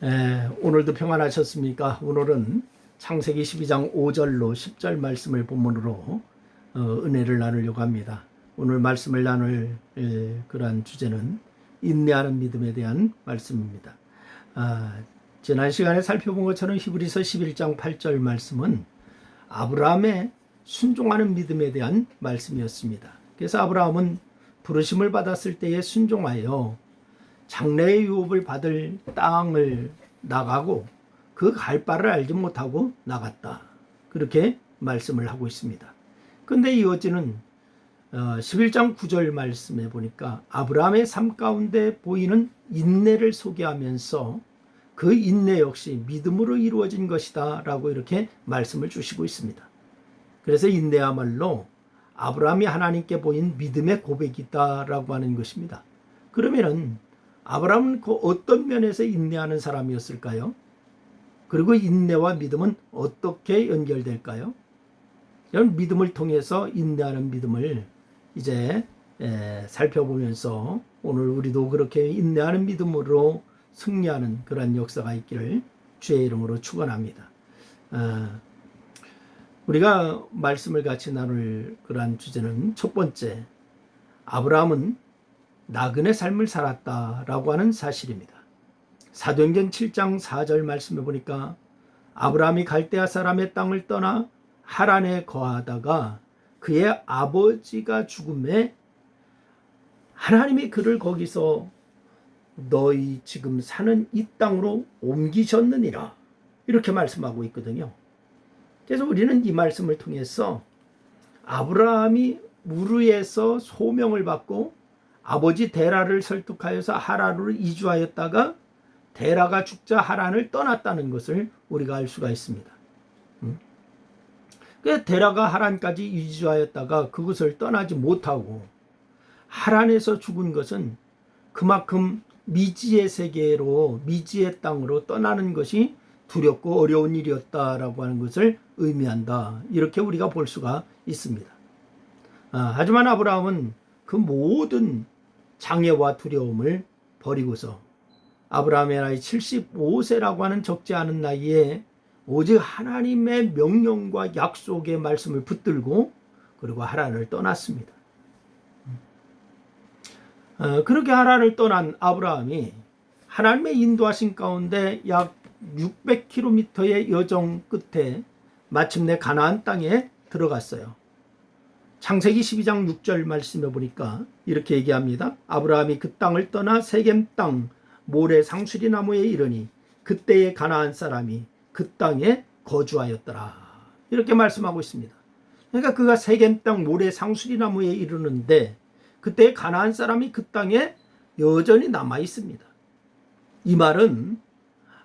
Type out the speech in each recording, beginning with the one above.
오늘도 평안하셨습니까? 오늘은 창세기 12장 5절로 10절 말씀을 본문으로 은혜를 나누려고 합니다. 오늘 말씀을 나눌 그러한 주제는 인내하는 믿음에 대한 말씀입니다. 지난 시간에 살펴본 것처럼 히브리서 11장 8절 말씀은 아브라함의 순종하는 믿음에 대한 말씀이었습니다. 그래서 아브라함은 부르심을 받았을 때에 순종하여 장래의 유업을 받을 땅을 나가고 그 갈 바를 알지 못하고 나갔다. 그렇게 말씀을 하고 있습니다. 그런데 이어지는 11장 9절 말씀에 보니까 아브라함의 삶 가운데 보이는 인내를 소개하면서 그 인내 역시 믿음으로 이루어진 것이다 라고 이렇게 말씀을 주시고 있습니다. 그래서 인내야말로 아브라함이 하나님께 보인 믿음의 고백이다 라고 하는 것입니다. 그러면은 아브라함은 그 어떤 면에서 인내하는 사람이었을까요? 그리고 인내와 믿음은 어떻게 연결될까요? 이런 믿음을 통해서 인내하는 믿음을 이제 살펴보면서 오늘 우리도 그렇게 인내하는 믿음으로 승리하는 그런 역사가 있기를 주의 이름으로 축원합니다. 우리가 말씀을 같이 나눌 그러한 주제는 첫 번째, 아브라함은 나그네 삶을 살았다라고 하는 사실입니다. 사도행전 7장 4절 말씀해 보니까 아브라함이 갈대아 사람의 땅을 떠나 하란에 거하다가 그의 아버지가 죽음에 하나님이 그를 거기서 너희 지금 사는 이 땅으로 옮기셨느니라 이렇게 말씀하고 있거든요. 그래서 우리는 이 말씀을 통해서 아브라함이 우르에서 소명을 받고 아버지 데라를 설득하여서 하란으로 이주하였다가 데라가 죽자 하란을 떠났다는 것을 우리가 알 수가 있습니다. 데라가 하란까지 이주하였다가 그것을 떠나지 못하고 하란에서 죽은 것은 그만큼 미지의 세계로 미지의 땅으로 떠나는 것이 두렵고 어려운 일이었다라고 하는 것을 의미한다. 이렇게 우리가 볼 수가 있습니다. 하지만 아브라함은 그 모든 장애와 두려움을 버리고서 아브라함의 나이 75세라고 하는 적지 않은 나이에 오직 하나님의 명령과 약속의 말씀을 붙들고 그리고 하란을 떠났습니다. 그렇게 하란을 떠난 아브라함이 하나님의 인도하신 가운데 약 600km의 여정 끝에 마침내 가나안 땅에 들어갔어요. 창세기 12장 6절 말씀해 보니까 이렇게 얘기합니다. 아브라함이 그 땅을 떠나 세겜 땅 모래 상수리 나무에 이르니 그때의 가나안 사람이 그 땅에 거주하였더라. 이렇게 말씀하고 있습니다. 그러니까 그가 세겜 땅 모래 상수리 나무에 이르는데 그때 가나안 사람이 그 땅에 여전히 남아 있습니다. 이 말은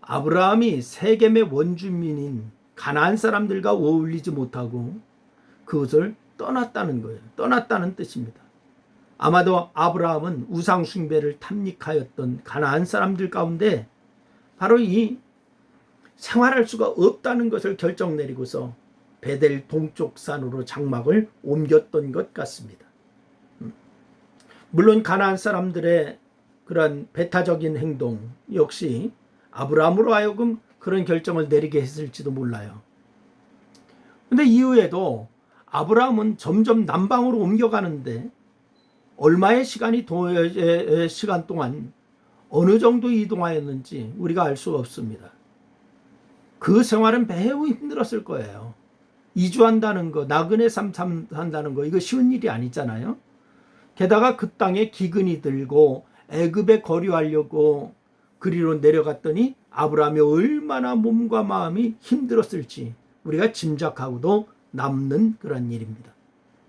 아브라함이 세겜의 원주민인 가나안 사람들과 어울리지 못하고 그것을 떠났다는 거예요. 떠났다는 뜻입니다. 아마도 아브라함은 우상 숭배를 탐닉하였던 가나안 사람들 가운데 바로 이 생활할 수가 없다는 것을 결정 내리고서 베델 동쪽 산으로 장막을 옮겼던 것 같습니다. 물론 가나안 사람들의 그런 배타적인 행동 역시 아브라함으로 하여금 그런 결정을 내리게 했을지도 몰라요. 그런데 이후에도 아브라함은 점점 남방으로 옮겨가는데 얼마의 시간 동안 어느 정도 이동하였는지 우리가 알 수가 없습니다. 그 생활은 매우 힘들었을 거예요. 이주한다는 거, 나그네 삶 산다는 거 이거 쉬운 일이 아니잖아요. 게다가 그 땅에 기근이 들고 애굽에 거류하려고 그리로 내려갔더니 아브라함이 얼마나 몸과 마음이 힘들었을지 우리가 짐작하고도 남는 그런 일입니다.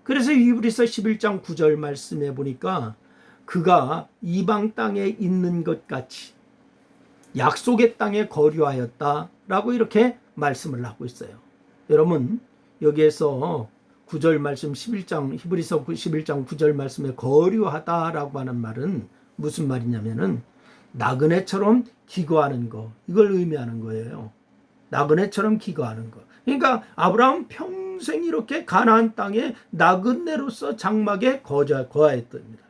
그래서 히브리서 11장 9절 말씀해 보니까 그가 이방 땅에 있는 것 같이 약속의 땅에 거류하였다라고 이렇게 말씀을 하고 있어요. 여러분 여기에서 9절 말씀 11장 히브리서 11장 9절 말씀에 거류하다라고 하는 말은 무슨 말이냐면은 나그네처럼 기거하는 거 이걸 의미하는 거예요. 나그네처럼 기거하는 거. 그러니까 아브라함 평생 이렇게 가나안 땅에 나그네로서 장막에 거하였답니다.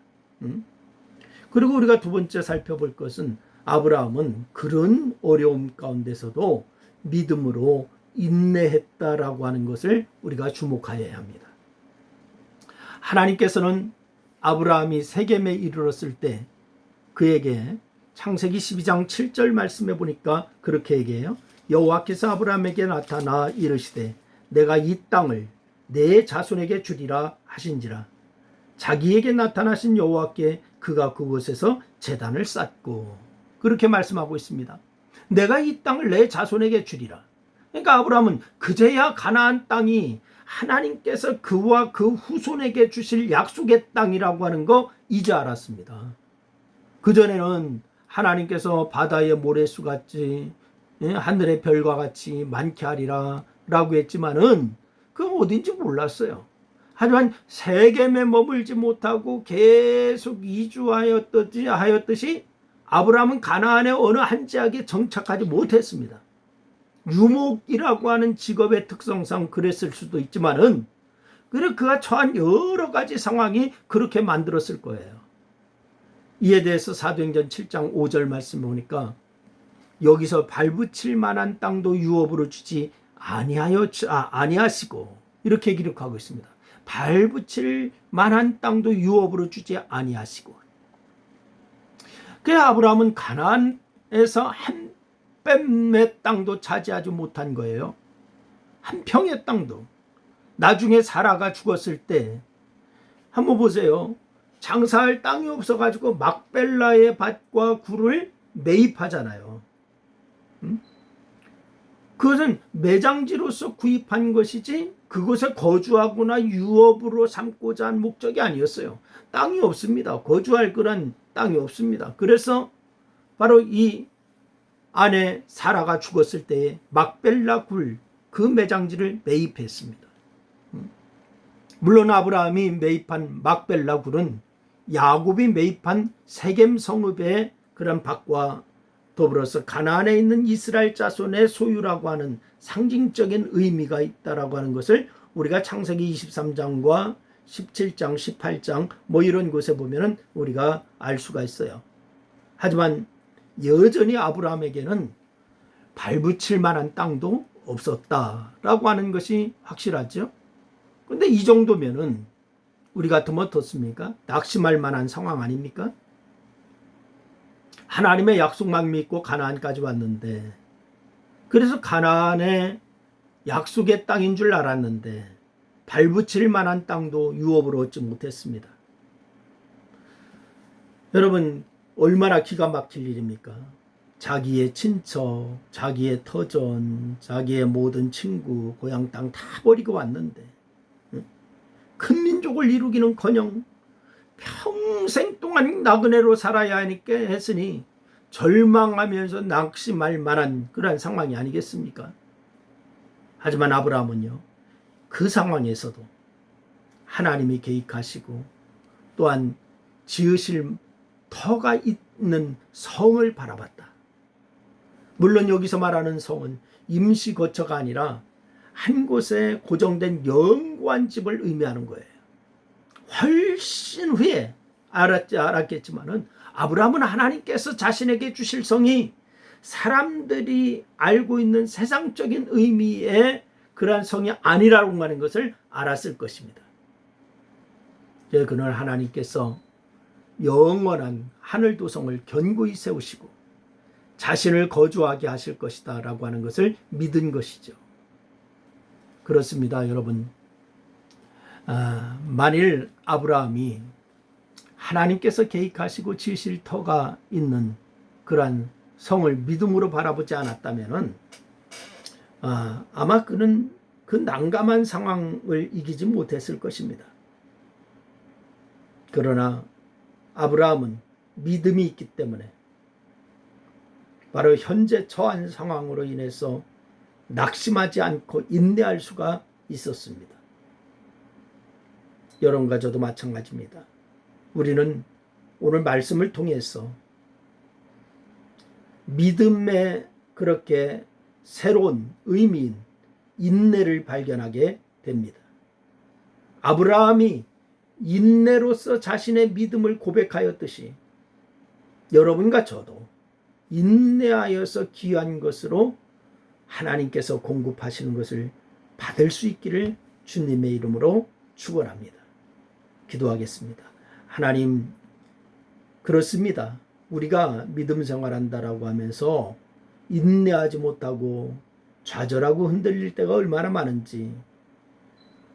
그리고 우리가 두 번째 살펴볼 것은 아브라함은 그런 어려움 가운데서도 믿음으로 인내했다라고 하는 것을 우리가 주목하여야 합니다. 하나님께서는 아브라함이 세겜에 이르렀을 때 그에게 창세기 12장 7절 말씀해 보니까 그렇게 얘기해요. 여호와께서 아브라함에게 나타나 이르시되 내가 이 땅을 내 자손에게 주리라 하신지라. 자기에게 나타나신 여호와께 그가 그곳에서 제단을 쌓고, 그렇게 말씀하고 있습니다. 내가 이 땅을 내 자손에게 주리라. 그러니까 아브라함은 그제야 가나안 땅이 하나님께서 그와 그 후손에게 주실 약속의 땅이라고 하는 거 이제 알았습니다. 그전에는 하나님께서 바다의 모래수 같이 하늘의 별과 같이 많게 하리라 라고 했지만은 그건 어딘지 몰랐어요. 하지만 세겜에 머물지 못하고 계속 이주하였듯이 아브라함은 가나안의 어느 한 지역에 정착하지 못했습니다. 유목이라고 하는 직업의 특성상 그랬을 수도 있지만은 그래 그가 처한 여러 가지 상황이 그렇게 만들었을 거예요. 이에 대해서 사도행전 7장 5절 말씀 보니까 여기서 발붙일 만한 땅도 유업으로 주지 아니하시고 이렇게 기록하고 있습니다. 발붙일 만한 땅도 유업으로 주지 아니하시고. 그래서 아브라함은 가나안에서 한 뼘의 땅도 차지하지 못한 거예요. 한 평의 땅도. 나중에 사라가 죽었을 때 한번 보세요. 장사할 땅이 없어가지고 막벨라의 밭과 굴을 매입하잖아요. 그것은 매장지로서 구입한 것이지 그곳에 거주하거나 유업으로 삼고자 한 목적이 아니었어요. 땅이 없습니다. 거주할 그런 땅이 없습니다. 그래서 바로 이 아내 사라가 죽었을 때에 막벨라 굴 그 매장지를 매입했습니다. 물론 아브라함이 매입한 막벨라 굴은 야곱이 매입한 세겜 성읍의 그런 밭과 더불어서 가나안에 있는 이스라엘 자손의 소유라고 하는 상징적인 의미가 있다라고 하는 것을 우리가 창세기 23장과 17장, 18장 뭐 이런 곳에 보면은 우리가 알 수가 있어요. 하지만 여전히 아브라함에게는 발붙일 만한 땅도 없었다라고 하는 것이 확실하죠. 근데 이 정도면은 우리 같으면 어떻습니까? 낙심할 만한 상황 아닙니까? 하나님의 약속만 믿고 가나안까지 왔는데, 그래서 가나안의 약속의 땅인 줄 알았는데 발붙일 만한 땅도 유업으로 얻지 못했습니다. 여러분, 얼마나 기가 막힐 일입니까? 자기의 친척, 자기의 터전, 자기의 모든 친구, 고향 땅 다 버리고 왔는데 큰 민족을 이루기는커녕 평생 동안 나그네로 살아야 하니까 했으니 절망하면서 낙심할 만한 그러한 상황이 아니겠습니까? 하지만 아브라함은요, 그 상황에서도 하나님이 계획하시고 또한 지으실 터가 있는 성을 바라봤다. 물론 여기서 말하는 성은 임시 거처가 아니라 한 곳에 고정된 영구한 집을 의미하는 거예요. 훨씬 후에 알았겠지만은 아브라함은 하나님께서 자신에게 주실 성이 사람들이 알고 있는 세상적인 의미의 그러한 성이 아니라고 하는 것을 알았을 것입니다. 그날 하나님께서 영원한 하늘도성을 견고히 세우시고 자신을 거주하게 하실 것이다 라고 하는 것을 믿은 것이죠. 그렇습니다, 여러분. 만일 아브라함이 하나님께서 계획하시고 지으실 터가 있는 그러한 성을 믿음으로 바라보지 않았다면 아마 그는 그 난감한 상황을 이기지 못했을 것입니다. 그러나 아브라함은 믿음이 있기 때문에 바로 현재 처한 상황으로 인해서 낙심하지 않고 인내할 수가 있었습니다. 여러분과 저도 마찬가지입니다. 우리는 오늘 말씀을 통해서 믿음의 그렇게 새로운 의미인 인내를 발견하게 됩니다. 아브라함이 인내로서 자신의 믿음을 고백하였듯이 여러분과 저도 인내하여서 귀한 것으로 하나님께서 공급하시는 것을 받을 수 있기를 주님의 이름으로 축원합니다. 기도하겠습니다. 하나님, 그렇습니다. 우리가 믿음 생활한다라고 하면서 인내하지 못하고 좌절하고 흔들릴 때가 얼마나 많은지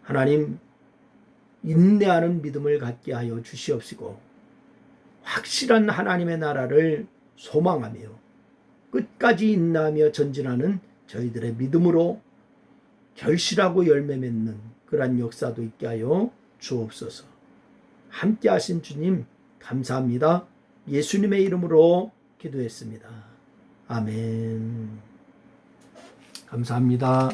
하나님, 인내하는 믿음을 갖게 하여 주시옵시고 확실한 하나님의 나라를 소망하며 끝까지 인내하며 전진하는 저희들의 믿음으로 결실하고 열매 맺는 그러한 역사도 있게 하여 주옵소서. 함께 하신 주님 감사합니다. 예수님의 이름으로 기도했습니다. 아멘. 감사합니다.